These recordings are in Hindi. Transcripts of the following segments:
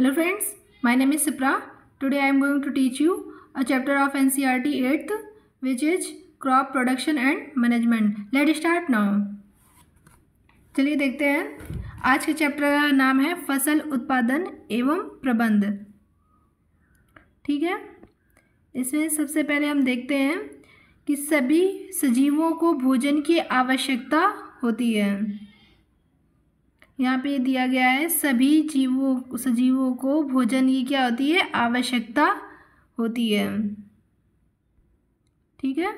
Hello friends, my name is Sipra. Today I am going to teach you a chapter of NCERT 8th which is crop production and management. Let's start now. चलिए देखते हैं। आज के चैप्टर का नाम है फसल उत्पादन एवं प्रबंध। ठीक है, इसमें सबसे पहले हम देखते हैं कि सभी सजीवों को भोजन की आवश्यकता होती है। यहाँ पे दिया गया है सभी सजीवों को भोजन की क्या होती है, आवश्यकता होती है। ठीक है,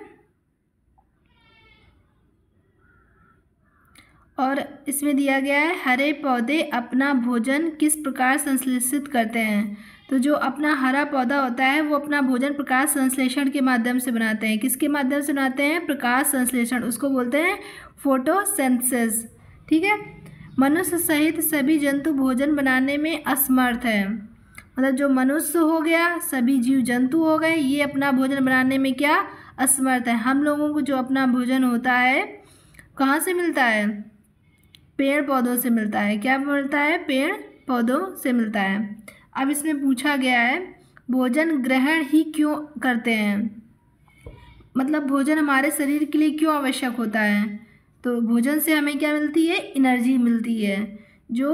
और इसमें दिया गया है हरे पौधे अपना भोजन किस प्रकार संश्लेषित करते हैं। तो जो अपना हरा पौधा होता है वो अपना भोजन प्रकाश संश्लेषण के माध्यम से बनाते हैं। किसके माध्यम से बनाते हैं? प्रकाश संश्लेषण, उसको बोलते हैं फोटोसिंथेसिस। ठीक है, मनुष्य सहित सभी जंतु भोजन बनाने में असमर्थ है। मतलब जो मनुष्य हो गया, सभी जीव जंतु हो गए, ये अपना भोजन बनाने में क्या असमर्थ है। हम लोगों को जो अपना भोजन होता है कहाँ से मिलता है? पेड़ पौधों से मिलता है। क्या मिलता है? पेड़ पौधों से मिलता है। अब इसमें पूछा गया है भोजन ग्रहण ही क्यों करते हैं, मतलब भोजन हमारे शरीर के लिए क्यों आवश्यक होता है। तो भोजन से हमें क्या मिलती है? एनर्जी मिलती है। जो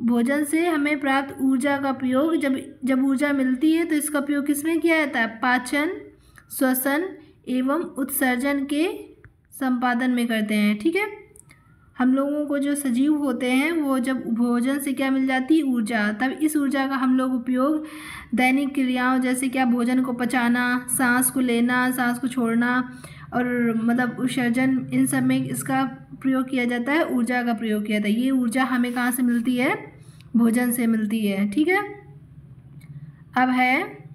भोजन से हमें प्राप्त ऊर्जा का प्रयोग जब ऊर्जा मिलती है तो इसका प्रयोग किसमें किया जाता है? पाचन, श्वसन एवं उत्सर्जन के संपादन में करते हैं। ठीक है, हम लोगों को जो सजीव होते हैं वो जब भोजन से क्या मिल जाती है? ऊर्जा। तब इस ऊर्जा का हम लोग उपयोग दैनिक क्रियाओं जैसे क्या भोजन को पचाना, सांस को लेना, सांस को छोड़ना और मतलब उत्सर्जन, इन सब में इसका प्रयोग किया जाता है, ऊर्जा का प्रयोग किया जाता है। ये ऊर्जा हमें कहाँ से मिलती है? भोजन से मिलती है। ठीक है, अब है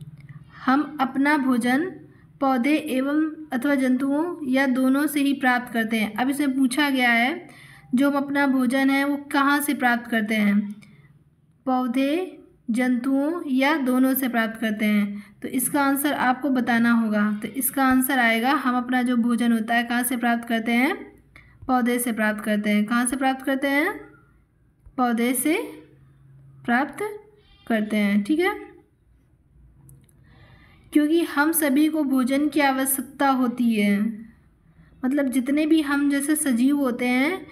हम अपना भोजन पौधे एवं अथवा जंतुओं या दोनों से ही प्राप्त करते हैं। अब इसमें पूछा गया है जो हम अपना भोजन है वो कहाँ से प्राप्त करते हैं? पौधे, जंतुओं या दोनों से प्राप्त करते हैं। तो इसका आंसर आपको बताना होगा। तो इसका आंसर आएगा हम अपना जो भोजन होता है कहाँ से प्राप्त करते हैं? पौधे से प्राप्त करते हैं। कहाँ से प्राप्त करते हैं? पौधे से प्राप्त करते हैं। ठीक है, क्योंकि हम सभी को भोजन की आवश्यकता होती है। मतलब जितने भी हम जैसे सजीव होते हैं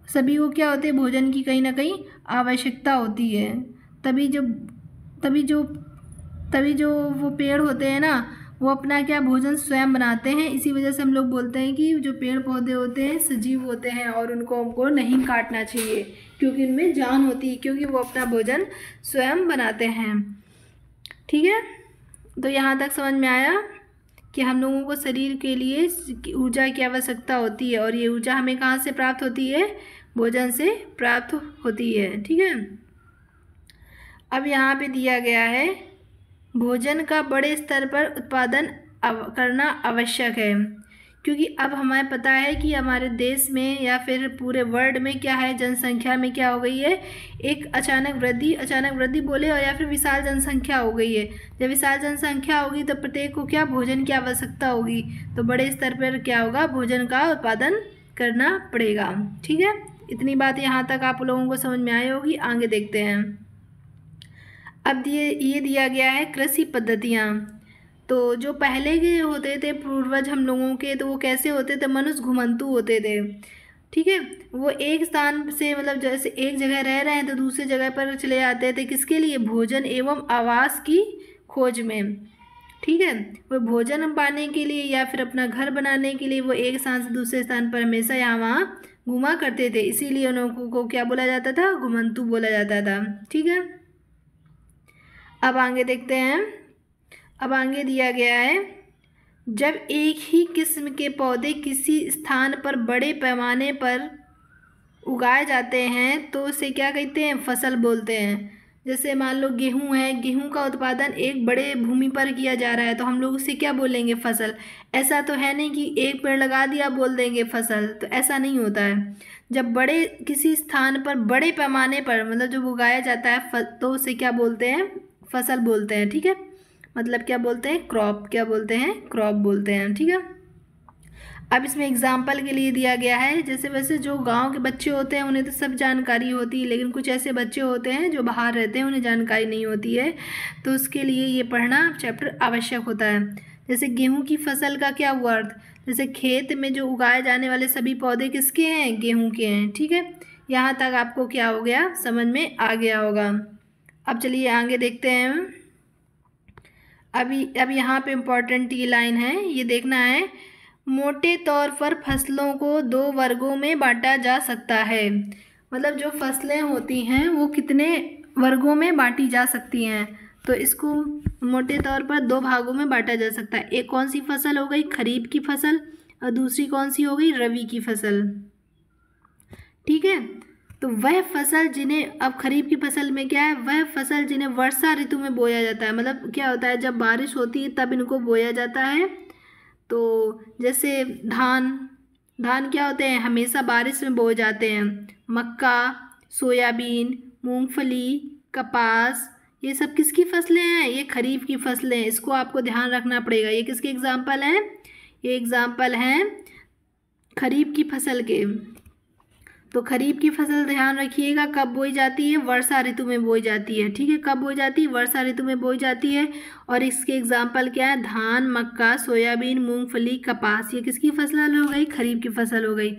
सभी को क्या होते हैं? भोजन की कहीं ना कहीं आवश्यकता होती है। तभी जो वो पेड़ होते हैं ना वो अपना क्या भोजन स्वयं बनाते हैं। इसी वजह से हम लोग बोलते हैं कि जो पेड़ पौधे होते हैं सजीव होते हैं और उनको हमको नहीं काटना चाहिए क्योंकि उनमें जान होती है, क्योंकि वो अपना भोजन स्वयं बनाते हैं। ठीक है, तो यहाँ तक समझ में आया कि हम लोगों को शरीर के लिए ऊर्जा की आवश्यकता होती है और ये ऊर्जा हमें कहाँ से प्राप्त होती है? भोजन से प्राप्त होती है। ठीक है, अब यहाँ पे दिया गया है भोजन का बड़े स्तर पर उत्पादन करना आवश्यक है, क्योंकि अब हमें पता है कि हमारे देश में या फिर पूरे वर्ल्ड में क्या है, जनसंख्या में क्या हो गई है? एक अचानक वृद्धि बोले और या फिर विशाल जनसंख्या हो गई है। जब विशाल जनसंख्या होगी तो प्रत्येक को क्या भोजन की आवश्यकता होगी, तो बड़े स्तर पर क्या होगा? भोजन का उत्पादन करना पड़ेगा। ठीक है, इतनी बात यहाँ तक आप लोगों को समझ में आई होगी। आगे देखते हैं। अब ये दिया गया है कृषि पद्धतियाँ। तो जो पहले के होते थे पूर्वज हम लोगों के, तो वो कैसे होते थे? मनुष्य घुमंतु होते थे। ठीक है, वो एक स्थान से मतलब जैसे एक जगह रह रहे हैं तो दूसरी जगह पर चले जाते थे। किसके लिए? भोजन एवं आवास की खोज में। ठीक है, वो भोजन पाने के लिए या फिर अपना घर बनाने के लिए वो एक स्थान से दूसरे स्थान पर हमेशा यहाँ वहाँ घुमा करते थे। इसीलिए उन लोगों को क्या बोला जाता था? घुमंतु बोला जाता था। ठीक है, अब आगे देखते हैं। अब आगे दिया गया है जब एक ही किस्म के पौधे किसी स्थान पर बड़े पैमाने पर उगाए जाते हैं तो उसे क्या कहते हैं? फसल बोलते हैं। जैसे मान लो गेहूं है, गेहूं का उत्पादन एक बड़े भूमि पर किया जा रहा है तो हम लोग उसे क्या बोलेंगे? फसल। ऐसा तो है नहीं कि एक पेड़ लगा दिया बोल देंगे फसल, तो ऐसा नहीं होता है। जब बड़े किसी स्थान पर बड़े पैमाने पर मतलब जब उगाया जाता है तो उसे क्या बोलते हैं? फसल बोलते हैं। ठीक है, मतलब क्या बोलते हैं? क्रॉप। क्या बोलते हैं? क्रॉप बोलते हैं। ठीक है, अब इसमें एग्जाम्पल के लिए दिया गया है, जैसे वैसे जो गांव के बच्चे होते हैं उन्हें तो सब जानकारी होती है, लेकिन कुछ ऐसे बच्चे होते हैं जो बाहर रहते हैं उन्हें जानकारी नहीं होती है, तो उसके लिए ये पढ़ना चैप्टर आवश्यक होता है। जैसे गेहूं की फसल का क्या हुआ अर्थ, जैसे खेत में जो उगाए जाने वाले सभी पौधे किसके हैं, गेहूं के हैं। ठीक है, यहाँ तक आपको क्या हो गया, समझ में आ गया होगा। अब चलिए आगे देखते हैं। अब यहाँ पे इम्पोर्टेंट ये लाइन है, ये देखना है। मोटे तौर पर फसलों को 2 वर्गों में बांटा जा सकता है। मतलब जो फसलें होती हैं वो कितने वर्गों में बांटी जा सकती हैं, तो इसको मोटे तौर पर 2 भागों में बांटा जा सकता है। एक कौन सी फसल हो गई, खरीफ की फसल, और दूसरी कौन सी हो गई, रबी की फसल। ठीक है, तो वह फसल जिन्हें, अब खरीफ की फसल में क्या है, वह फसल जिन्हें वर्षा ऋतु में बोया जाता है। मतलब क्या होता है, जब बारिश होती है तब इनको बोया जाता है। तो जैसे धान क्या होते हैं, हमेशा बारिश में बोए जाते हैं। मक्का, सोयाबीन, मूंगफली, कपास, ये सब किसकी फसलें हैं, ये खरीफ की फसलें हैं। इसको आपको ध्यान रखना पड़ेगा। ये किसके एग्जाम्पल हैं, ये एग्जाम्पल हैं खरीफ की फसल के। तो खरीफ की फसल ध्यान रखिएगा कब बोई जाती है, वर्षा ऋतु में बोई जाती है। ठीक है, कब बोई जाती है, वर्षा ऋतु में बोई जाती है। और इसके एग्जाम्पल क्या है, धान, मक्का, सोयाबीन, मूंगफली, कपास, ये किसकी फसल हो गई, खरीफ की फसल हो गई।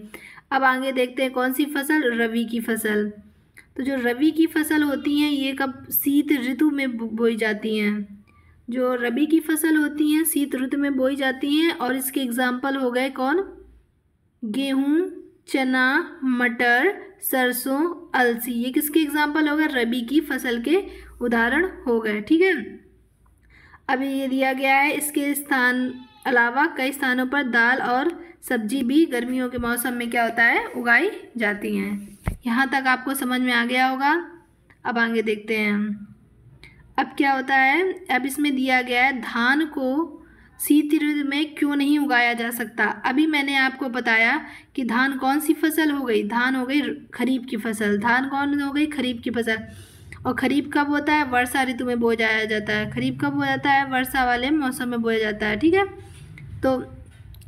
अब आगे देखते हैं कौन सी फसल, रबी की फसल। तो जो रबी की फसल होती हैं ये कब, शीत ऋतु में बोई जाती हैं। जो रबी की फसल होती हैं शीत ऋतु में बोई जाती हैं। और इसके एग्जाम्पल हो गए कौन, गेहूँ, चना, मटर, सरसों, अलसी, ये किसके एग्जाम्पल हो गए, रबी की फसल के उदाहरण हो गए। ठीक है, अभी ये दिया गया है, इसके स्थान अलावा कई स्थानों पर दाल और सब्जी भी गर्मियों के मौसम में क्या होता है, उगाई जाती हैं। यहाँ तक आपको समझ में आ गया होगा। अब आगे देखते हैं अब क्या होता है। अब इसमें दिया गया है धान को शीत ऋतु में क्यों नहीं उगाया जा सकता। अभी मैंने आपको बताया कि धान कौन सी फसल हो गई, धान हो गई खरीफ की फसल। धान कौन हो गई, खरीफ की फसल। और खरीफ कब होता है, वर्षा ऋतु में बोया जाता है। खरीफ कब हो जाता है, वर्षा वाले मौसम में बोया जाता है। ठीक है, तो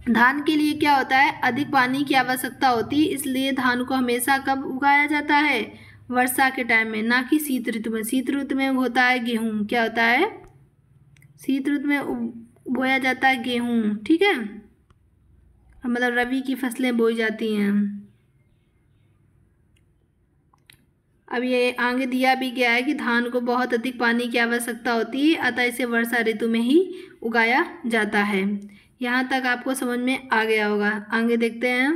धान के लिए क्या होता है, अधिक पानी की आवश्यकता होती है, इसलिए धान को हमेशा कब उगाया जाता है, वर्षा के टाइम में, ना कि शीत ऋतु में। शीत ऋतु में होता है गेहूँ, क्या होता है, शीत ऋतु में बोया जाता है गेहूँ। ठीक है, मतलब रबी की फसलें बोई जाती हैं। अब ये आगे दिया भी गया है कि धान को बहुत अधिक पानी की आवश्यकता होती है, अतः इसे वर्षा ऋतु में ही उगाया जाता है। यहाँ तक आपको समझ में आ गया होगा। आगे देखते हैं।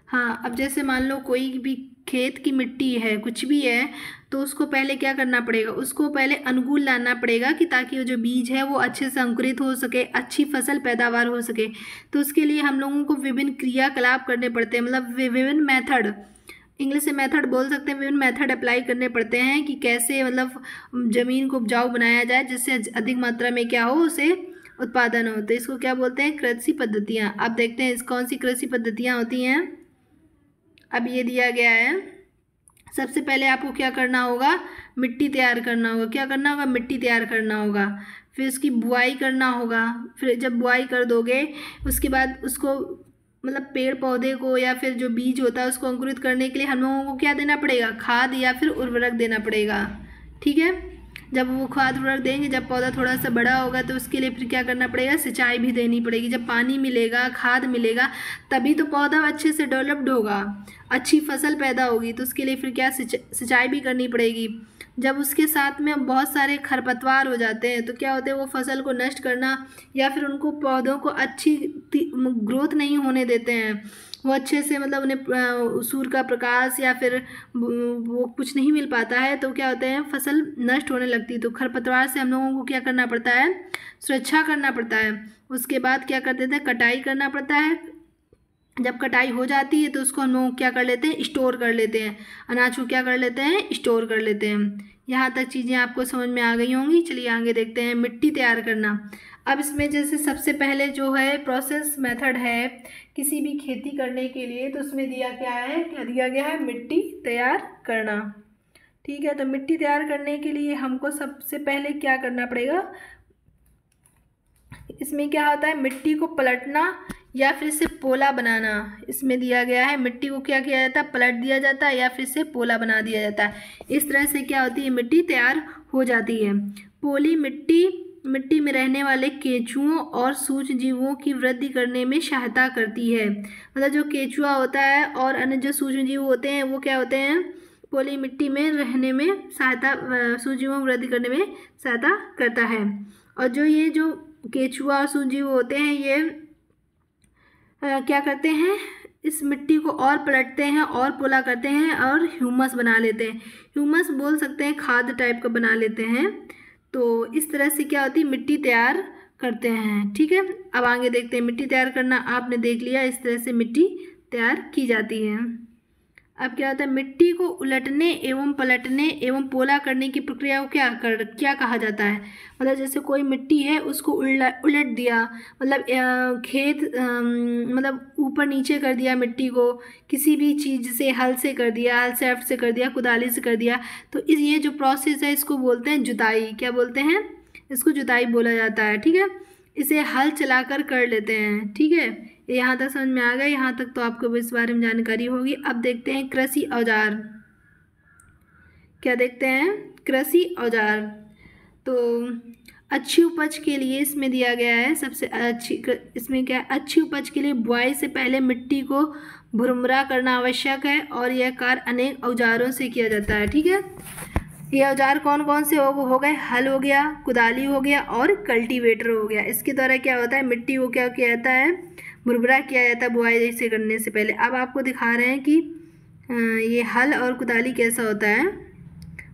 हाँ, अब जैसे मान लो कोई भी खेत की मिट्टी है, कुछ भी है, तो उसको पहले क्या करना पड़ेगा, उसको पहले अनुकूल लाना पड़ेगा कि ताकि वो जो बीज है वो अच्छे से अंकुरित हो सके, अच्छी फसल पैदावार हो सके। तो उसके लिए हम लोगों को विभिन्न क्रियाकलाप करने पड़ते हैं, मतलब विभिन्न मेथड, इंग्लिश से मेथड बोल सकते हैं, विभिन्न मेथड अप्लाई करने पड़ते हैं कि कैसे मतलब ज़मीन को उपजाऊ बनाया जाए जिससे अधिक मात्रा में क्या हो, उसे उत्पादन हो। तो इसको क्या बोलते हैं, कृषि पद्धतियाँ। अब देखते हैं इस कौन सी कृषि पद्धतियाँ होती हैं। अब ये दिया गया है, सबसे पहले आपको क्या करना होगा, मिट्टी तैयार करना होगा। क्या करना होगा, मिट्टी तैयार करना होगा। फिर उसकी बुआई करना होगा। फिर जब बुआई कर दोगे उसके बाद उसको मतलब पेड़ पौधे को या फिर जो बीज होता है उसको अंकुरित करने के लिए हम लोगों को क्या देना पड़ेगा, खाद या फिर उर्वरक देना पड़ेगा। ठीक है, जब वो खाद उर्वरक देंगे, जब पौधा थोड़ा सा बड़ा होगा तो उसके लिए फिर क्या करना पड़ेगा, सिंचाई भी देनी पड़ेगी। जब पानी मिलेगा, खाद मिलेगा, तभी तो पौधा अच्छे से डेवलप्ड होगा, अच्छी फसल पैदा होगी। तो उसके लिए फिर क्या, सिंचाई भी करनी पड़ेगी। जब उसके साथ में बहुत सारे खरपतवार हो जाते हैं तो क्या होते हैं, वो फसल को नष्ट करना या फिर उनको पौधों को अच्छी ग्रोथ नहीं होने देते हैं, वो अच्छे से मतलब उन्हें सूर्य का प्रकाश या फिर वो कुछ नहीं मिल पाता है, तो क्या होते हैं, फसल नष्ट होने लगती है। तो खरपतवार से हम लोगों को क्या करना पड़ता है, सुरक्षा करना पड़ता है। उसके बाद क्या करते थे, कटाई करना पड़ता है। जब कटाई हो जाती है तो उसको हम लोग क्या कर लेते हैं, स्टोर कर लेते हैं, अनाज को क्या कर लेते हैं, स्टोर कर लेते हैं। यहाँ तक चीज़ें आपको समझ में आ गई होंगी। चलिए आगे देखते हैं, मिट्टी तैयार करना। अब इसमें जैसे सबसे पहले जो है प्रोसेस मेथड है किसी भी खेती करने के लिए, तो उसमें दिया क्या है, क्या दिया गया है, मिट्टी तैयार करना। ठीक है, तो मिट्टी तैयार करने के लिए हमको सबसे पहले क्या करना पड़ेगा, इसमें क्या होता है, मिट्टी को पलटना या फिर इसे पोला बनाना। इसमें दिया गया है मिट्टी को क्या किया जाता है, पलट दिया जाता है या फिर इसे पोला बना दिया जाता है। इस तरह से क्या होती है, मिट्टी तैयार हो जाती है। पोली मिट्टी में रहने वाले केंचुओं और सूक्ष्मजीवों की वृद्धि करने में सहायता करती है। मतलब जो केंचुआ होता है और अन्य जो सूक्ष्मजीव होते हैं वो क्या होते हैं, पोली मिट्टी में रहने में सहायता, सूक्ष्मजीवों की वृद्धि करने में सहायता करता है। और ये जो केंचुआ और सूक्ष्मजीव होते हैं ये क्या करते हैं, इस मिट्टी को और पलटते हैं और पोला करते हैं और ह्यूमस बना लेते हैं। ह्यूमस बोल सकते हैं, खाद टाइप का बना लेते हैं। तो इस तरह से क्या होती है, मिट्टी तैयार करते हैं। ठीक है, अब आगे देखते हैं। मिट्टी तैयार करना आपने देख लिया, इस तरह से मिट्टी तैयार की जाती है। अब क्या होता है, मिट्टी को उलटने एवं पलटने एवं पोला करने की प्रक्रिया को क्या कहा जाता है। मतलब जैसे कोई मिट्टी है उसको उलट दिया, मतलब खेत मतलब ऊपर नीचे कर दिया मिट्टी को, किसी भी चीज़ से, हल से कर दिया, हल से से कर दिया, कुदाली से कर दिया, तो ये जो प्रोसेस है इसको बोलते हैं जुताई। क्या बोलते हैं, इसको जुताई बोला जाता है। ठीक है, इसे हल चलाकर कर लेते हैं। ठीक है, यहाँ तक समझ में आ गया, यहाँ तक तो आपको इस बारे में जानकारी होगी। अब देखते हैं कृषि औजार। क्या देखते हैं, कृषि औजार। तो अच्छी उपज के लिए इसमें दिया गया है, सबसे अच्छी इसमें क्या है, अच्छी उपज के लिए बुआई से पहले मिट्टी को भुरभुरा करना आवश्यक है और यह कार्य अनेक औजारों से किया जाता है। ठीक है, ये औजार कौन कौन से हो गए, हल हो गया, कुदाली हो गया और कल्टीवेटर हो गया। इसके द्वारा क्या होता है, मिट्टी को क्या किया जाता है, भुरभुरा किया जाता है बुआई से करने से पहले। अब आपको दिखा रहे हैं कि ये हल और कुदाली कैसा होता है।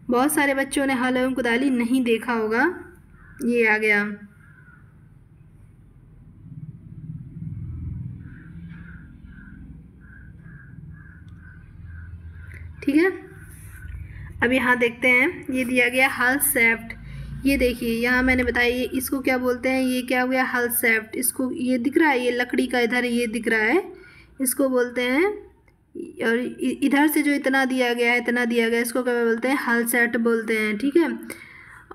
बहुत सारे बच्चों ने हल एवं कुदाली नहीं देखा होगा। ये आ गया, ठीक है। अब यहाँ देखते हैं, ये दिया गया हल सेफ्ट। ये देखिए यहाँ मैंने बताया, ये इसको क्या बोलते हैं, ये क्या हो गया, हल सेफ्ट। इसको ये दिख रहा है, ये लकड़ी का इधर ये दिख रहा है, इसको बोलते हैं। और इधर से जो इतना दिया गया है, इतना दिया गया, इसको क्या बोलते हैं, हल सेफ्ट बोलते हैं। ठीक है,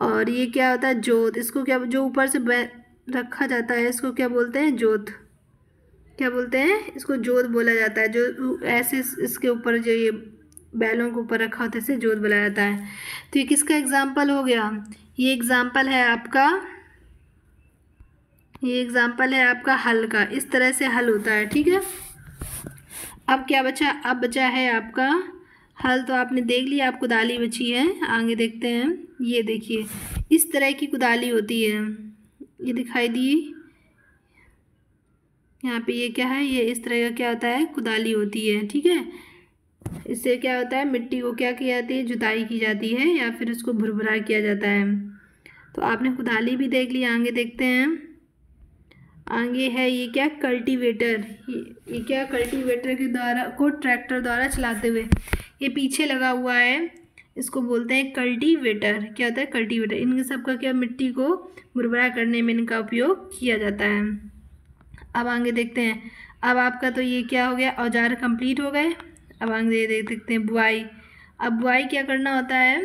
और ये क्या होता है, जोत। इसको क्या, जो ऊपर से रखा जाता है इसको क्या बोलते हैं, जोत। क्या बोलते हैं, इसको जोत बोला जाता है। जो ऐसे इसके ऊपर जो ये बैलों के ऊपर रखा होता है इसे जोत बोला जाता है। तो ये किसका एग्जाम्पल हो गया, ये एग्जाम्पल है आपका, ये एग्जाम्पल है आपका हल का। इस तरह से हल होता है। ठीक है, अब क्या बचा, अब बचा है आपका हल। तो आपने देख लिया, आप कुदाली बची है। आगे देखते हैं, ये देखिए इस तरह की कुदाली होती है, ये दिखाई दी यहाँ पे, ये क्या है, ये इस तरह का क्या होता है, कुदाली होती है। ठीक है, इससे क्या होता है, मिट्टी को क्या की जाती है, जुताई की जाती है या फिर उसको भुरभुरा किया जाता है। तो आपने कुदाली भी देख लिया। आगे देखते हैं, आगे है ये क्या, कल्टीवेटर। ये क्या, कल्टीवेटर के द्वारा को ट्रैक्टर द्वारा चलाते हुए, ये पीछे लगा हुआ है, इसको बोलते हैं कल्टीवेटर। क्या होता है, कल्टीवेटर। इनके सबका क्या, मिट्टी को भुरभुरा करने में इनका उपयोग किया जाता है। अब आगे देखते हैं, अब आपका तो ये क्या हो गया, औजार कंप्लीट हो गए। अब आगे देख सकते हैं बुआई। अब बुआई क्या करना होता है,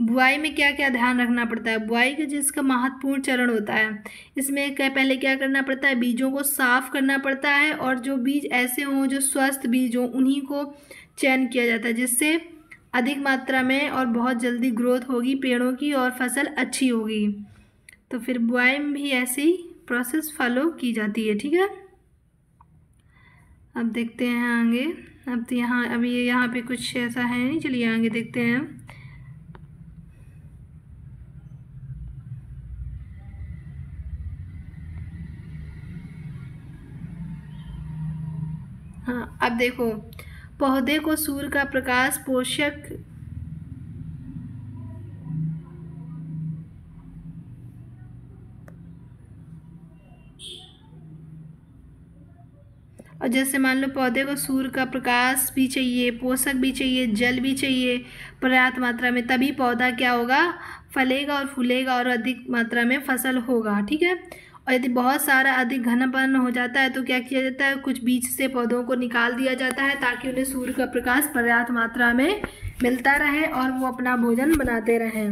बुआई में क्या क्या ध्यान रखना पड़ता है। बुआई का जिसका महत्वपूर्ण चरण होता है, इसमें पहले क्या करना पड़ता है, बीजों को साफ करना पड़ता है और जो बीज ऐसे हों जो स्वस्थ बीज हों उन्हीं को चयन किया जाता है, जिससे अधिक मात्रा में और बहुत जल्दी ग्रोथ होगी पेड़ों की और फसल अच्छी होगी। तो फिर बुआई में भी ऐसे ही प्रोसेस फॉलो की जाती है। ठीक है, अब देखते हैं आगे। अब तो यहाँ, अभी यहाँ पे कुछ ऐसा है नहीं, चलिए आगे देखते हैं। हाँ, अब देखो, पौधे को सूर्य का प्रकाश पोषक और जैसे मान लो पौधे को सूर्य का प्रकाश भी चाहिए, पोषक भी चाहिए, जल भी चाहिए पर्याप्त मात्रा में, तभी पौधा क्या होगा, फलेगा और फूलेगा और अधिक मात्रा में फसल होगा। ठीक है, और यदि बहुत सारा अधिक घनपन हो जाता है तो क्या किया जाता है, कुछ बीज से पौधों को निकाल दिया जाता है ताकि उन्हें सूर्य का प्रकाश पर्याप्त मात्रा में मिलता रहे और वो अपना भोजन बनाते रहें।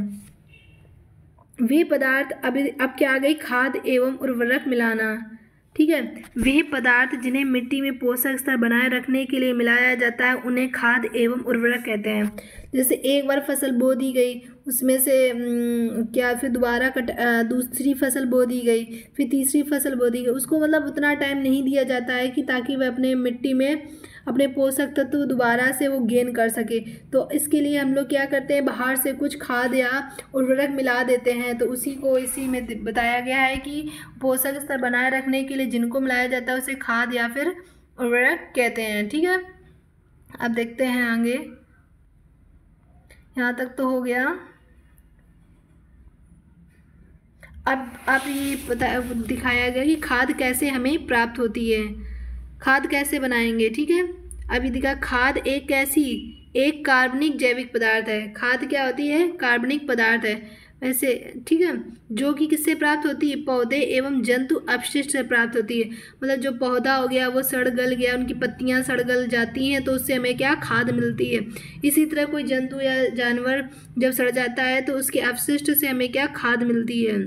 वे पदार्थ अब क्या आ गई, खाद एवं उर्वरक मिलाना। ठीक है, वे पदार्थ जिन्हें मिट्टी में पोषक स्तर बनाए रखने के लिए मिलाया जाता है उन्हें खाद एवं उर्वरक कहते हैं। जैसे एक बार फसल बो दी गई, उसमें से क्या फिर दोबारा दूसरी फसल बो दी गई, फिर तीसरी फसल बो दी गई, उसको मतलब उतना टाइम नहीं दिया जाता है कि ताकि वह अपने मिट्टी में अपने पोषक तत्व दोबारा से वो गेन कर सके। तो इसके लिए हम लोग क्या करते हैं, बाहर से कुछ खाद या उर्वरक मिला देते हैं। तो उसी को इसी में बताया गया है कि पोषक स्तर बनाए रखने के लिए जिनको मिलाया जाता है उसे खाद या फिर उर्वरक कहते हैं। ठीक है, अब देखते हैं आगे। यहाँ तक तो हो गया। अब ये दिखाया गया कि खाद कैसे हमें प्राप्त होती है, खाद कैसे बनाएंगे। ठीक है, अभी दिखा, खाद एक कार्बनिक जैविक पदार्थ है। खाद क्या होती है, कार्बनिक पदार्थ है वैसे। ठीक है, जो कि किससे प्राप्त होती है, पौधे एवं जंतु अपशिष्ट से प्राप्त होती है। मतलब जो पौधा हो गया वो सड़ गल गया, उनकी पत्तियां सड़ गल जाती हैं तो उससे हमें क्या, खाद मिलती है। इसी तरह कोई जंतु या जानवर जब सड़ जाता है तो उसके अपशिष्ट से हमें क्या, खाद मिलती है।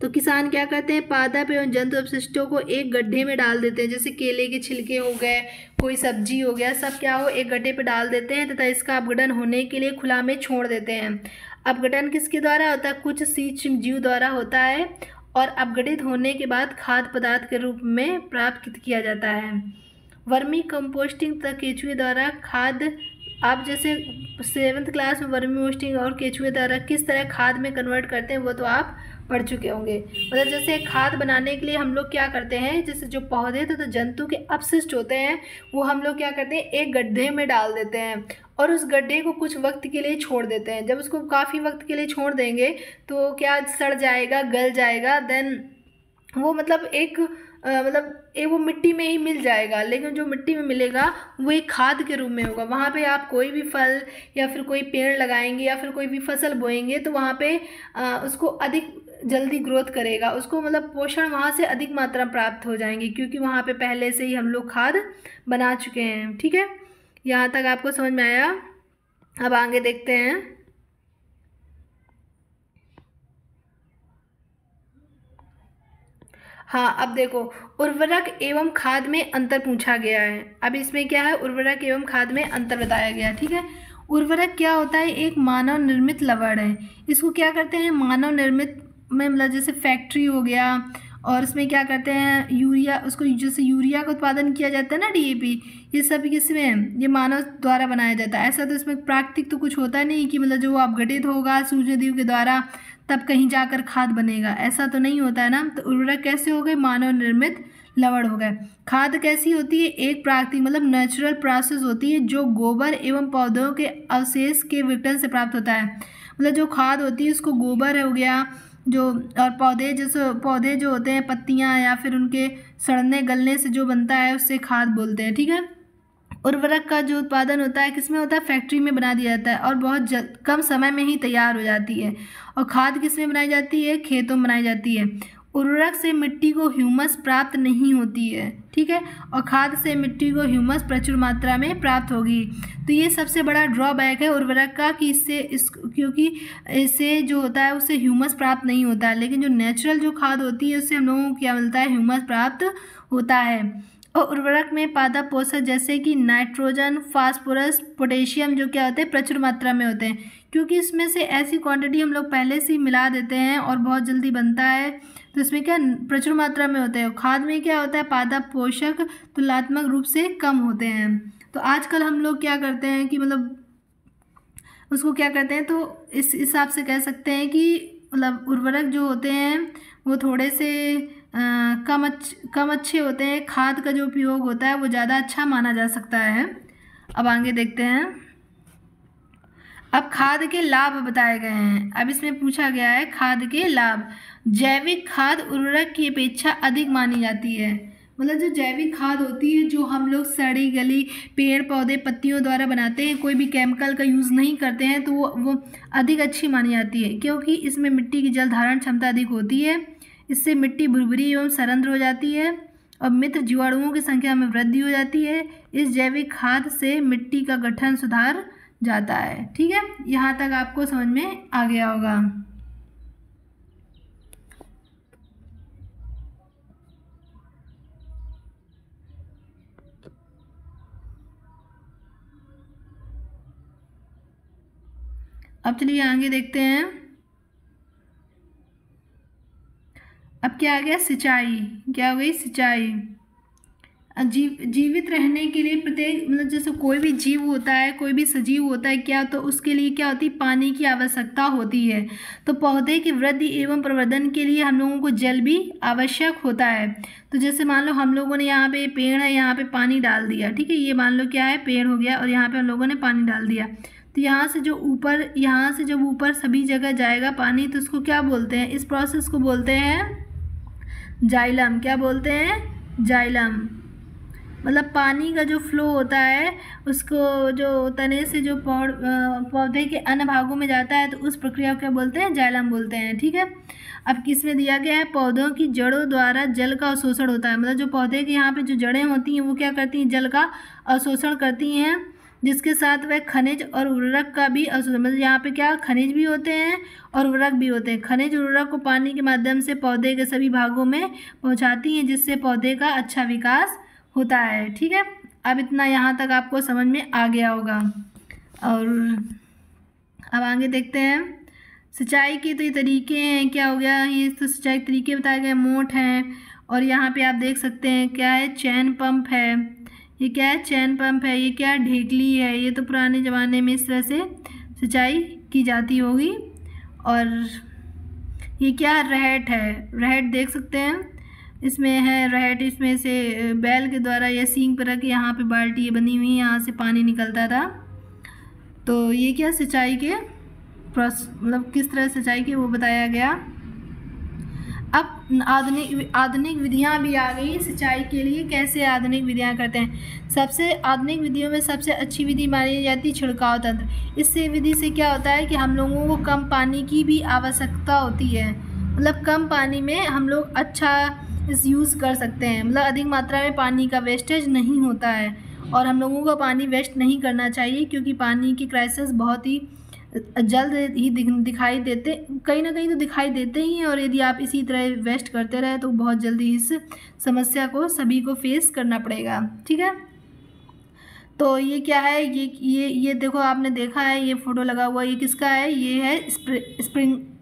तो किसान क्या करते हैं, पादप एवं जंतु अपशिष्टों को एक गड्ढे में डाल देते हैं। जैसे केले के छिलके हो गए, कोई सब्जी हो गया, सब क्या हो, एक गड्ढे पे डाल देते हैं तथा इसका अपघटन होने के लिए खुला में छोड़ देते हैं। अपघटन किसके द्वारा होता है, कुछ सूक्ष्म जीव द्वारा होता है और अपघटित होने के बाद खाद्य पदार्थ के रूप में प्राप्त किया जाता है। वर्मी कंपोस्टिंग तथा केचुए द्वारा खाद, आप जैसे 7th क्लास में वर्मी कंपोस्टिंग और केचुए द्वारा किस तरह खाद में कन्वर्ट करते हैं वो तो आप पढ़ चुके होंगे। मतलब जैसे खाद बनाने के लिए हम लोग क्या करते हैं, जैसे जो पौधे तो जंतु के अपशिष्ट होते हैं वो हम लोग क्या करते हैं, एक गड्ढे में डाल देते हैं और उस गड्ढे को कुछ वक्त के लिए छोड़ देते हैं। जब उसको काफ़ी वक्त के लिए छोड़ देंगे तो क्या सड़ जाएगा, गल जाएगा, देन वो मतलब वो मिट्टी में ही मिल जाएगा। लेकिन जो मिट्टी में मिलेगा वो एक खाद के रूप में होगा। वहाँ पे आप कोई भी फल या फिर कोई पेड़ लगाएंगे या फिर कोई भी फसल बोएंगे तो वहाँ पे उसको अधिक जल्दी ग्रोथ करेगा, उसको मतलब पोषण वहाँ से अधिक मात्रा प्राप्त हो जाएंगे क्योंकि वहाँ पे पहले से ही हम लोग खाद बना चुके हैं। ठीक है, यहाँ तक आपको समझ में आया। अब आगे देखते हैं। हाँ, अब देखो, उर्वरक एवं खाद में अंतर पूछा गया है। अब इसमें क्या है, उर्वरक एवं खाद में अंतर बताया गया है। ठीक है, उर्वरक क्या होता है, एक मानव निर्मित लवण है। इसको क्या करते हैं, मानव निर्मित में मतलब जैसे फैक्ट्री हो गया और इसमें क्या करते हैं, यूरिया, उसको जैसे यूरिया का उत्पादन किया जाता है ना, DAP, ये सब किसमें, ये मानव द्वारा बनाया जाता है। ऐसा तो इसमें प्राकृतिक तो कुछ होता नहीं कि मतलब जो अपघटित होगा सूक्ष्मजीव के द्वारा तब कहीं जाकर खाद बनेगा, ऐसा तो नहीं होता है ना। तो उर्वरक कैसे हो गए, मानव निर्मित लवण हो गए। खाद कैसी होती है, एक प्राकृतिक मतलब नेचुरल प्रोसेस होती है जो गोबर एवं पौधों के अवशेष के विघटन से प्राप्त होता है। मतलब जो खाद होती है उसको गोबर हो गया जो, और पौधे जो होते हैं, पत्तियां या फिर उनके सड़ने गलने से जो बनता है उससे खाद बोलते हैं। ठीक है, उर्वरक का जो उत्पादन होता है किसमें होता है, फैक्ट्री में बना दिया जाता है और बहुत कम समय में ही तैयार हो जाती है। और खाद किसमें बनाई जाती है, खेतों में बनाई जाती है। उर्वरक से मिट्टी को ह्यूमस प्राप्त नहीं होती है। ठीक है, और खाद से मिट्टी को ह्यूमस प्रचुर मात्रा में प्राप्त होगी। तो ये सबसे बड़ा ड्रॉबैक है उर्वरक का कि क्योंकि इससे जो होता है उससे ह्यूमस प्राप्त नहीं होता है। लेकिन जो नेचुरल जो खाद होती है उससे हम लोगों को क्या मिलता है, ह्यूमस प्राप्त होता है। और उर्वरक में पादप पोषक जैसे कि नाइट्रोजन, फास्फोरस, पोटेशियम जो क्या होते हैं, प्रचुर मात्रा में होते हैं। क्योंकि इसमें से ऐसी क्वांटिटी हम लोग पहले से ही मिला देते हैं और बहुत जल्दी बनता है, तो इसमें क्या प्रचुर मात्रा में होते हैं। खाद में क्या होता है, पादप पोषक तुलनात्मक रूप से कम होते हैं। तो आजकल हम लोग क्या करते हैं कि मतलब उसको क्या करते हैं, तो इस हिसाब से कह सकते हैं कि मतलब उर्वरक जो होते हैं वो थोड़े से कम अच्छे होते हैं। खाद का जो उपयोग होता है वो ज़्यादा अच्छा माना जा सकता है। अब आगे देखते हैं। अब खाद के लाभ बताए गए हैं। अब इसमें पूछा गया है खाद के लाभ। जैविक खाद उर्वरक की अपेक्षा अधिक मानी जाती है। मतलब जो जैविक खाद होती है जो हम लोग सड़ी गली पेड़ पौधे पत्तियों द्वारा बनाते हैं, कोई भी केमिकल का यूज़ नहीं करते हैं, तो वो अधिक अच्छी मानी जाती है क्योंकि इसमें मिट्टी की जल धारण क्षमता अधिक होती है। इससे मिट्टी भुरभुरी एवं सरंध्र हो जाती है और मित्र जीवाणुओं की संख्या में वृद्धि हो जाती है। इस जैविक खाद से मिट्टी का गठन सुधार जाता है। ठीक है, यहाँ तक आपको समझ में आ गया होगा। अब चलिए आगे देखते हैं। अब क्या आ गया, सिंचाई। क्या हो गई, सिंचाई। जीवित रहने के लिए प्रत्येक मतलब जैसे कोई भी जीव होता है, कोई भी सजीव होता है क्या, तो उसके लिए क्या होती है, पानी की आवश्यकता होती है। तो पौधे की वृद्धि एवं प्रवर्धन के लिए हम लोगों को जल भी आवश्यक होता है। तो जैसे मान लो हम लोगों ने यहाँ पे पेड़ है, यहाँ पे पानी डाल दिया, ठीक है, ये मान लो क्या है, पेड़ हो गया, और यहाँ पे हम लोगों ने पानी डाल दिया। तो यहाँ से जो ऊपर, यहाँ से जब ऊपर सभी जगह जाएगा पानी, तो उसको क्या बोलते हैं, इस प्रोसेस को बोलते हैं जाइलम। क्या बोलते हैं, जाइलम। मतलब पानी का जो फ्लो होता है उसको जो तने से जो पौधे के अन्य भागों में जाता है, तो उस प्रक्रिया को क्या बोलते हैं, जाइलम बोलते हैं। ठीक है, अब किसमें दिया गया है, पौधों की जड़ों द्वारा जल का अवशोषण होता है। मतलब जो पौधे के यहाँ पे जो जड़ें होती हैं वो क्या करती हैं, जल का अवशोषण करती हैं, जिसके साथ वह खनिज और उर्वरक का भी अवशोषण, मतलब यहाँ पे क्या खनिज भी होते हैं और उर्वरक भी होते हैं। खनिज उर्वरक को पानी के माध्यम से पौधे के सभी भागों में पहुँचाती हैं, जिससे पौधे का अच्छा विकास होता है। ठीक है, अब इतना यहाँ तक आपको समझ में आ गया होगा। और अब आगे देखते हैं सिंचाई के तो ये तरीके हैं। क्या हो गया, ये तो सिंचाई के तरीके बताए गए, मोट हैं। और यहाँ पे आप देख सकते हैं क्या है, चैन पंप है। ये क्या है, चैन पंप है। ये क्या है, ढेकली है। ये तो पुराने ज़माने में इस तरह से सिंचाई की जाती होगी। और ये क्या, रहट है। रहट देख सकते हैं, इसमें है रहट। इसमें से बैल के द्वारा या सींग पर रख के यहाँ पे बाल्टी बनी हुई है, यहाँ से पानी निकलता था। तो ये क्या, सिंचाई के मतलब किस तरह सिंचाई के वो बताया गया। अब आधुनिक विधियाँ भी आ गई सिंचाई के लिए। कैसे आधुनिक विधियाँ करते हैं, सबसे आधुनिक विधियों में सबसे अच्छी विधि मानी जाती है छिड़काव तंत्र। इससे विधि से क्या होता है कि हम लोगों को कम पानी की भी आवश्यकता होती है। मतलब कम पानी में हम लोग अच्छा इस यूज़ कर सकते हैं। मतलब अधिक मात्रा में पानी का वेस्टेज नहीं होता है, और हम लोगों को पानी वेस्ट नहीं करना चाहिए, क्योंकि पानी की क्राइसिस बहुत ही जल्द ही दिखाई देते, कहीं ना कहीं तो दिखाई देते ही हैं। और यदि आप इसी तरह वेस्ट करते रहे तो बहुत जल्दी इस समस्या को सभी को फेस करना पड़ेगा। ठीक है, तो ये क्या है, ये देखो, आपने देखा है ये फोटो लगा हुआ, ये किसका है, ये है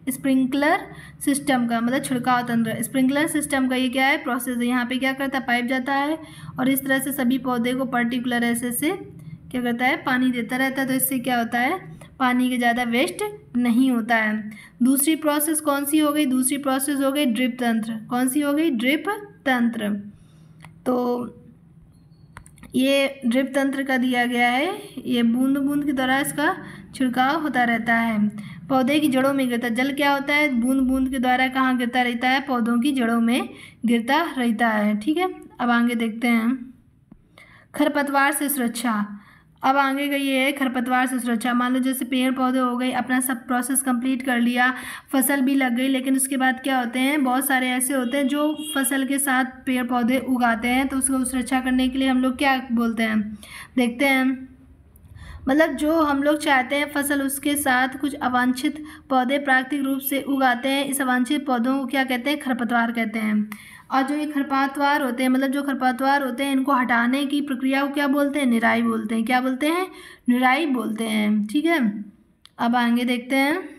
स्प्रिंकलर सिस्टम का, मतलब छिड़काव तंत्र। स्प्रिंकलर सिस्टम का ये क्या है, प्रोसेस है। यहाँ पे क्या करता है, पाइप जाता है और इस तरह से सभी पौधे को पर्टिकुलर ऐसे से क्या करता है, पानी देता रहता है। तो इससे क्या होता है, पानी के ज़्यादा वेस्ट नहीं होता है। दूसरी प्रोसेस कौन सी हो गई, दूसरी प्रोसेस हो गई ड्रिप तंत्र। कौन सी हो गई, ड्रिप तंत्र। तो ये ड्रिप तंत्र का दिया गया है, ये बूंद बूंद की द्वारा इसका छिड़काव होता रहता है। पौधे की जड़ों में गिरता जल क्या होता है, बूंद बूंद के द्वारा कहाँ गिरता रहता है, पौधों की जड़ों में गिरता रहता है। ठीक है, अब आगे देखते हैं खरपतवार से सुरक्षा। अब आगे का ये है खरपतवार से सुरक्षा। मान लो जैसे पेड़ पौधे हो गए, अपना सब प्रोसेस कंप्लीट कर लिया, फसल भी लग गई, लेकिन उसके बाद क्या होते हैं, बहुत सारे ऐसे होते हैं जो फसल के साथ पेड़ पौधे उगाते हैं। तो उसको सुरक्षा करने के लिए हम लोग क्या बोलते हैं, देखते हैं। मतलब जो हम लोग चाहते हैं फसल, उसके साथ कुछ अवांछित पौधे प्राकृतिक रूप से उगाते हैं। इस अवांछित पौधों को क्या कहते हैं, खरपतवार कहते हैं। और जो ये खरपतवार होते हैं, मतलब जो खरपतवार होते हैं, इनको हटाने की प्रक्रिया को क्या बोलते हैं, निराई बोलते हैं। क्या बोलते हैं, निराई बोलते हैं। ठीक है, अब आगे देखते हैं।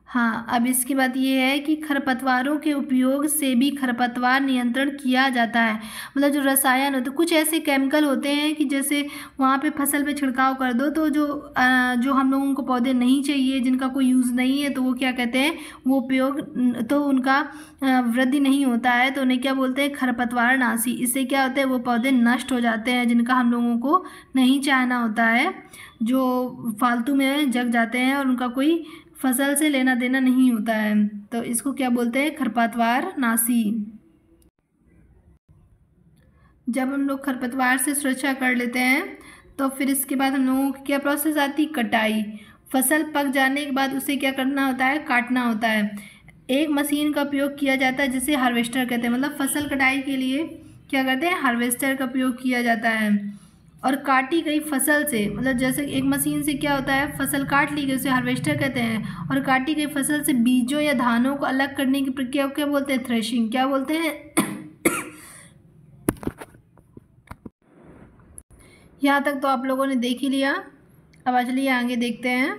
हाँ, अब इसकी बात ये है कि खरपतवारों के उपयोग से भी खरपतवार नियंत्रण किया जाता है। मतलब जो रसायन होते, कुछ ऐसे केमिकल होते हैं कि जैसे वहाँ पे फसल पे छिड़काव कर दो, तो जो हम लोगों को पौधे नहीं चाहिए, जिनका कोई यूज़ नहीं है, तो वो क्या कहते हैं, वो उपयोग, तो उनका वृद्धि नहीं होता है, तो उन्हें क्या बोलते हैं, खरपतवार नाशी। इससे क्या होता है, वो पौधे नष्ट हो जाते हैं, जिनका हम लोगों को नहीं चाहना होता है, जो फालतू में जग जाते हैं और उनका कोई फसल से लेना देना नहीं होता है। तो इसको क्या बोलते हैं, खरपतवार नाशी। जब हम लोग खरपतवार से सुरक्षा कर लेते हैं, तो फिर इसके बाद हम लोगों की क्या प्रोसेस आती, कटाई। फसल पक जाने के बाद उसे क्या करना होता है, काटना होता है। एक मशीन का उपयोग किया जाता है जिसे हार्वेस्टर कहते हैं। मतलब फसल कटाई के लिए क्या करते हैं, हार्वेस्टर का उपयोग किया जाता है। और काटी गई फसल से, मतलब जैसे एक मशीन से क्या होता है, फसल काट ली गई, उसे हार्वेस्टर कहते हैं। और काटी गई फसल से बीजों या धानों को अलग करने की प्रक्रिया को क्या बोलते हैं, थ्रेशिंग। क्या बोलते हैं यहाँ तक तो आप लोगों ने देख ही लिया। अब चलिए आगे देखते हैं।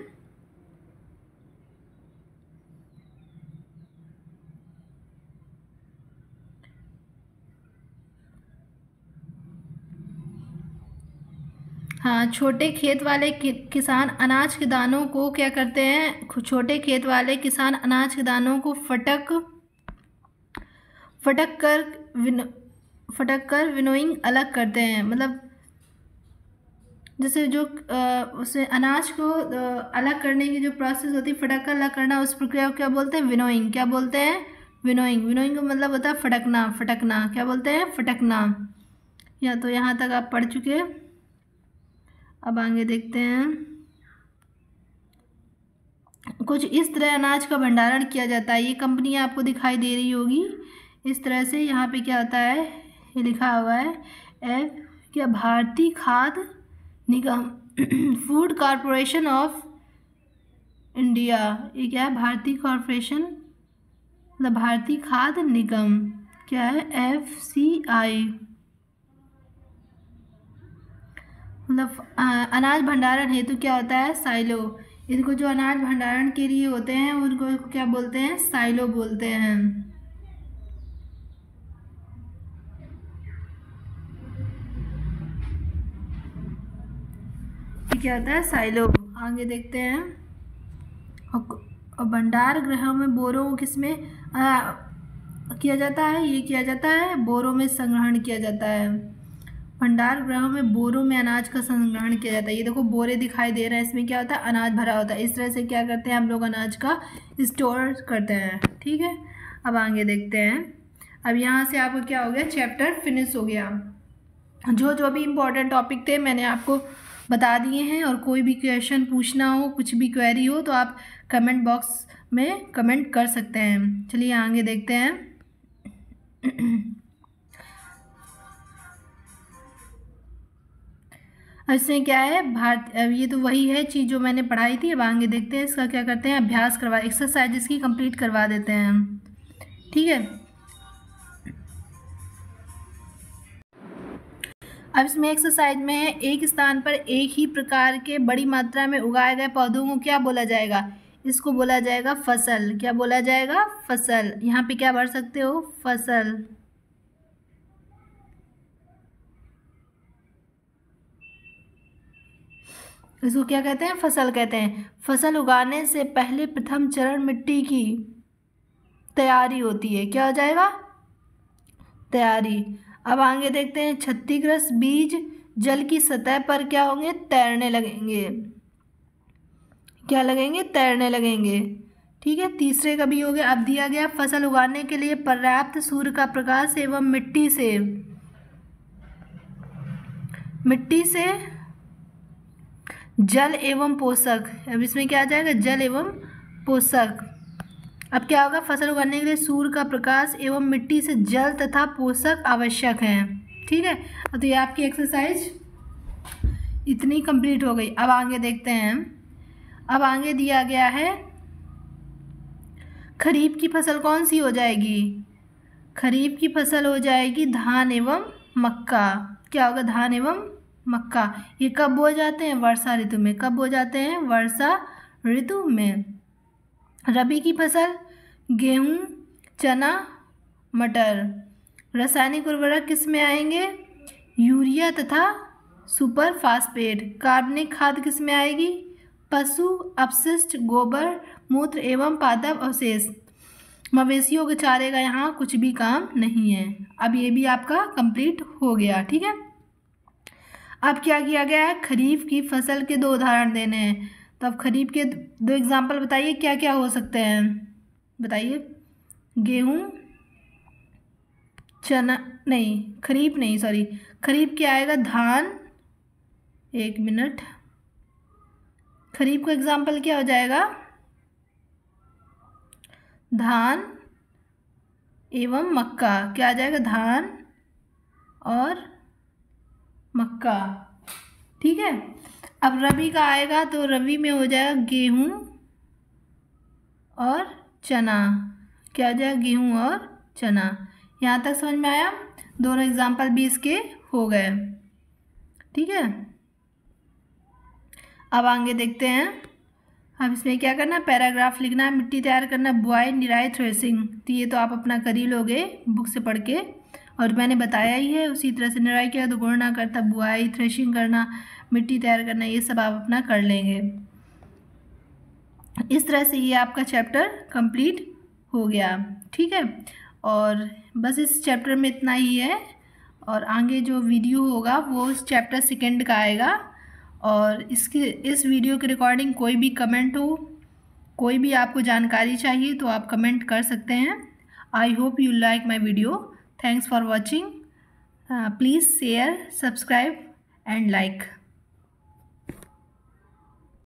हाँ, छोटे खेत वाले किसान अनाज के दानों को क्या करते हैं? छोटे खेत वाले किसान अनाज के दानों को फटक फटक कर विन फटक कर विनोइंग अलग करते हैं। मतलब जैसे जो उसे अनाज को अलग करने की जो प्रोसेस होती है, फटक कर अलग करना, उस प्रक्रिया को क्या बोलते हैं? विनोइंग। क्या बोलते हैं? विनोइंग। विनोइंग का मतलब होता है फटकना। फटकना क्या बोलते हैं? फटकना। या तो यहाँ तक आप पढ़ चुके हैं। अब आगे देखते हैं। कुछ इस तरह अनाज का भंडारण किया जाता है। ये कंपनी आपको दिखाई दे रही होगी इस तरह से। यहाँ पे क्या होता है? ये लिखा हुआ है क्या? भारतीय खाद्य निगम फूड कॉरपोरेशन ऑफ इंडिया। ये क्या है? भारतीय कॉरपोरेशन, मतलब भारतीय खाद्य निगम। क्या है? FCI। मतलब अनाज भंडारण हेतु क्या होता है? साइलो। इनको जो अनाज भंडारण के लिए होते हैं उनको क्या बोलते हैं? साइलो बोलते हैं। क्या होता है? साइलो। आगे देखते हैं। और भंडार गृहों में बोरों को किसमें किया जाता है? ये किया जाता है बोरों में संग्रहण किया जाता है। भंडार गृहों में बोरों में अनाज का संग्रहण किया जाता है। ये देखो बोरे दिखाई दे रहे हैं, इसमें क्या होता है? अनाज भरा होता है। इस तरह से क्या करते हैं हम लोग? अनाज का स्टोर करते हैं। ठीक है, अब आगे देखते हैं। अब यहाँ से आपको क्या हो गया? चैप्टर फिनिश हो गया। जो जो भी इम्पोर्टेंट टॉपिक थे मैंने आपको बता दिए हैं। और कोई भी क्वेश्चन पूछना हो, कुछ भी क्वेरी हो तो आप कमेंट बॉक्स में कमेंट कर सकते हैं। चलिए आगे देखते हैं। इसमें क्या है? अब ये तो वही है चीज़ जो मैंने पढ़ाई थी। अब आगे देखते हैं इसका क्या करते हैं? अभ्यास करवा, एक्सरसाइज इसकी कंप्लीट करवा देते हैं हम। ठीक है, अब इसमें एक्सरसाइज में है, एक स्थान पर एक ही प्रकार के बड़ी मात्रा में उगाए गए पौधों को क्या बोला जाएगा? इसको बोला जाएगा फसल। क्या बोला जाएगा? फसल। यहाँ पे क्या भर सकते हो? फसल। इसको क्या कहते हैं? फसल कहते हैं। फसल उगाने से पहले प्रथम चरण मिट्टी की तैयारी होती है। क्या हो जाएगा? तैयारी। अब आगे देखते हैं। क्षतिग्रस्त बीज जल की सतह पर क्या होंगे? तैरने लगेंगे। क्या लगेंगे? तैरने लगेंगे। ठीक है, तीसरे का भी हो गया। अब दिया गया फसल उगाने के लिए पर्याप्त सूर्य का प्रकाश एवं मिट्टी से जल एवं पोषक। अब इसमें क्या आ जाएगा? जल एवं पोषक। अब क्या होगा? फसल उगाने के लिए सूर्य का प्रकाश एवं मिट्टी से जल तथा पोषक आवश्यक हैं। ठीक है, तो ये आपकी एक्सरसाइज इतनी कंप्लीट हो गई। अब आगे देखते हैं। अब आगे दिया गया है खरीफ की फसल कौन सी हो जाएगी? खरीफ की फसल हो जाएगी धान एवं मक्का। क्या होगा? धान एवं मक्का। ये कब बोए जाते हैं? वर्षा ऋतु में। कब बोए जाते हैं? वर्षा ऋतु में। रबी की फसल गेहूं, चना, मटर। रासायनिक उर्वरक किस में आएंगे? यूरिया तथा सुपर फास्फेट। कार्बनिक खाद किस में आएगी? पशु अपशिष्ट, गोबर, मूत्र एवं पादप अवशेष। मवेशियों के चारे का यहाँ कुछ भी काम नहीं है। अब ये भी आपका कंप्लीट हो गया। ठीक है, अब क्या किया गया है? खरीफ की फसल के 2 उदाहरण देने हैं। तो अब खरीफ के 2 एग्जाम्पल बताइए, क्या क्या हो सकते हैं? बताइए। गेहूं, चना, नहीं खरीफ नहीं, सॉरी, खरीफ क्या आएगा? धान। 1 मिनट। खरीफ का एग्जाम्पल क्या हो जाएगा? धान एवं मक्का। क्या आ जाएगा? धान और मक्का। ठीक है, अब रबी का आएगा तो रबी में हो जाएगा गेहूं और चना। क्या हो जाएगा? गेहूं और चना। यहाँ तक समझ में आया? दोनों एग्जाम्पल भी इसके हो गए। ठीक है, अब आगे देखते हैं। अब इसमें क्या करना है, पैराग्राफ लिखना है, मिट्टी तैयार करना, बुआई, निराई, थ्रेसिंग। तो ये तो आप अपना कर ही लोगे बुक से पढ़ के, और मैंने बताया ही है। उसी तरह से निराई किया तो गुणना करता, बुआई, थ्रेशिंग करना, मिट्टी तैयार करना, ये सब आप अपना कर लेंगे। इस तरह से ये आपका चैप्टर कंप्लीट हो गया। ठीक है, और बस इस चैप्टर में इतना ही है। और आगे जो वीडियो होगा वो इस चैप्टर सेकेंड का आएगा। और इस वीडियो की रिकॉर्डिंग कोई भी कमेंट हो, कोई भी आपको जानकारी चाहिए तो आप कमेंट कर सकते हैं। I hope you like my video. Thanks for watching. Please share, subscribe and like.